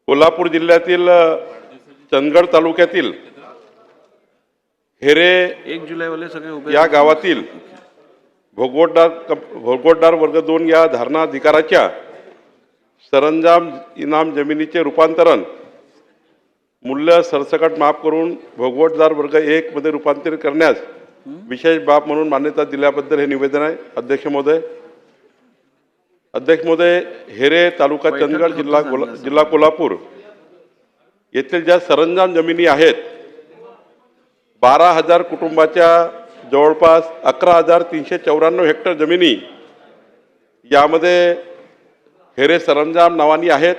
कोल्हापूर जिल्ह्यातील चंदगड तालुक्यातील हेरे 1 जुलै वाले सगळे उभे या गावातील भोगवटदार वर्ग 2 या धारणा अधिकाराच्या सरंजाम इनाम जमिनीचे रूपांतरण मूल्य सरसकट माफ करून भोगवटदार वर्ग 1 मध्ये रूपांतरित करण्यास विशेष बाब म्हणून मान्यता दिल्याबद्दल हे निवेदन आहे। अध्यक्ष महोदय, हेरे तालुका चंदगड जिल्हा कोल्हापूर येथील ज्या सरंजाम जमिनी आहेत 12,000 कुटुंबाच्या जवळपास 11,394 हेक्टर जमिनी यामध्ये हेरे सरंजाम नावानी आहेत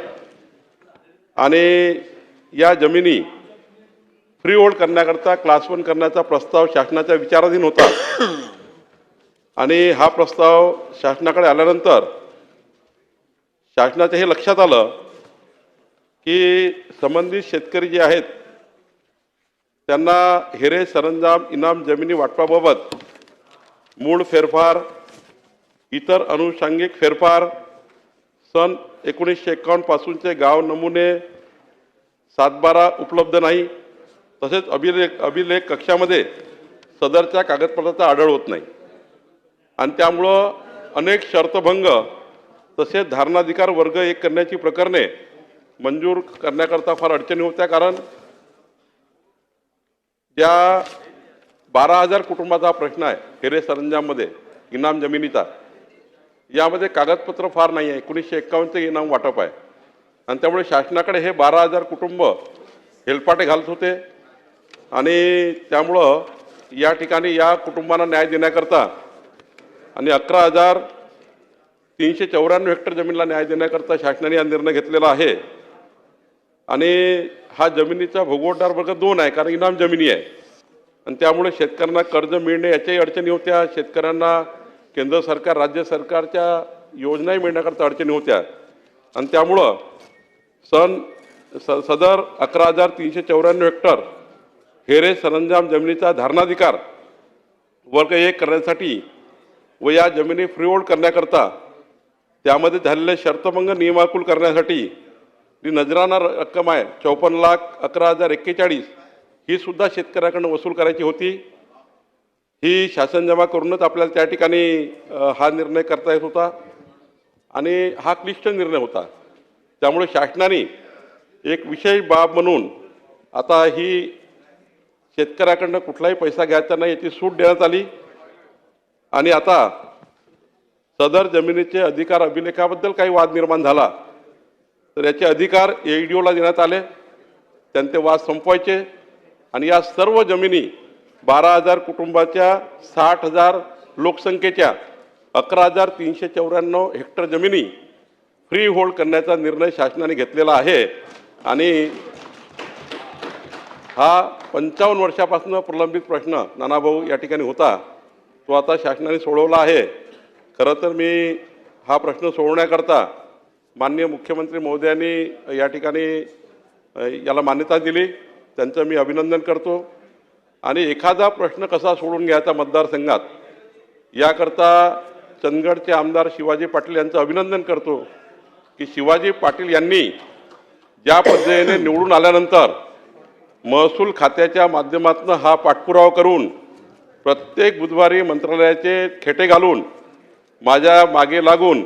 आणि या जमिनी फ्री होल्ड करण्याकरता क्लास 1 करण्याचा प्रस्ताव शासनाच्या विचाराधीन होता आणि हा प्रस्ताव शासनाकडे आल्यानंतर शासनाच्या हे लक्षात आलं की संबंधित शेतकरी जे आहेत त्यांना हेरे सरंजाम इनाम जमिनी वाटपाबाबत मूळ फेरफार, इतर अनुषंगिक फेरफार, सन 1951 पासूनचे गाव नमुने 7/12 उपलब्ध नाही, तसेच अभिलेख कक्षामध्ये सदरच्या कागदपत्राचा आढळ होत नाही आणि त्यामुळं अनेक शर्तभंग तसेच धारणाधिकार वर्ग 1 करण्याची प्रकरणे मंजूर करण्याकरता फार अडचणी होत्या। कारण ज्या 12,000 कुटुंबाचा प्रश्न आहे हेरे सरंजाममध्ये इनाम जमिनीचा, यामध्ये कागदपत्र फार नाही आहे। 1951चे इनाम वाटप आहे आणि त्यामुळे शासनाकडे हे 12,000 कुटुंब हेलपाटे घालत होते आणि त्यामुळं या ठिकाणी या कुटुंबांना न्याय देण्याकरता आणि 11,394 हेक्टर जमिनीला न्याय देण्याकरता शासनाने हा निर्णय घेतलेला आहे आणि हा जमिनीचा भोगवटदार वर्ग 2 आहे, कारण इनाम जमिनी आहे आणि त्यामुळे शेतकऱ्यांना कर्ज मिळणे याच्याही अडचणी होत्या। शेतकऱ्यांना केंद्र सरकार राज्य सरकारच्या योजनाही मिळण्याकरता अडचणी होत्या आणि त्यामुळं सदर 11,394 हेक्टर हेरे सरंजाम जमिनीचा धारणाधिकार वर्ग 1 करण्यासाठी व या जमिनी फ्री होल्ड करण्याकरता त्यामध्ये झालेले शर्तभंग नियमाकुल करण्यासाठी जी नजराना रक्कम आहे 54,11,041 ही सुद्धा शेतकऱ्याकडून वसूल करायची होती। ही शासन जमा करूनच आपल्याला त्या ठिकाणी हा निर्णय करता येत होता आणि हा क्लिष्ट निर्णय होता। त्यामुळे शासनाने एक विशेष बाब म्हणून आता ही शेतकऱ्याकडून कुठलाही पैसा घ्यायचा नाही याची सूट देण्यात आली आणि आता सदर जमिनीचे अधिकार अभिलेखाबद्दल काही वाद निर्माण झाला तर याचे अधिकार AEDOला देण्यात आले, त्यांचे वाद संपवायचे आणि या सर्व जमिनी 12,000 कुटुंबाच्या 60,000 लोकसंख्येच्या 11,394 हेक्टर जमिनी फ्री होल्ड करण्याचा निर्णय शासनाने घेतलेला आहे आणि हा 55 वर्षापासून प्रलंबित प्रश्न नानाभाऊ या ठिकाणी होता, तो आता शासनाने सोडवला आहे। खरं तर मी हा प्रश्न सोडवण्याकरता माननीय मुख्यमंत्री महोदयांनी या ठिकाणी याला मान्यता दिली, त्यांचं मी अभिनंदन करतो आणि एखादा प्रश्न कसा सोडून घ्यायचा मतदारसंघात याकरता चंदगडचे आमदार शिवाजी पाटील यांचं अभिनंदन करतो की शिवाजी पाटील यांनी ज्या पद्धतीने निवडून आल्यानंतर महसूल खात्याच्या माध्यमातून हा पाठपुरावा करून प्रत्येक बुधवारी मंत्रालयाचे खेटे घालून माझ्या मागे लागून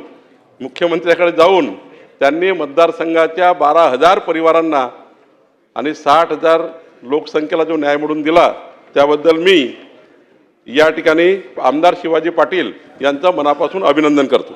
मुख्यमंत्र्याकडे जाऊन त्यांनी मतदारसंघाच्या 12,000 परिवारांना आणि 60,000 लोकसंख्येला जो न्याय मिळवून दिला त्याबद्दल मी या ठिकाणी आमदार शिवाजी पाटील यांचं मनापासून अभिनंदन करतो।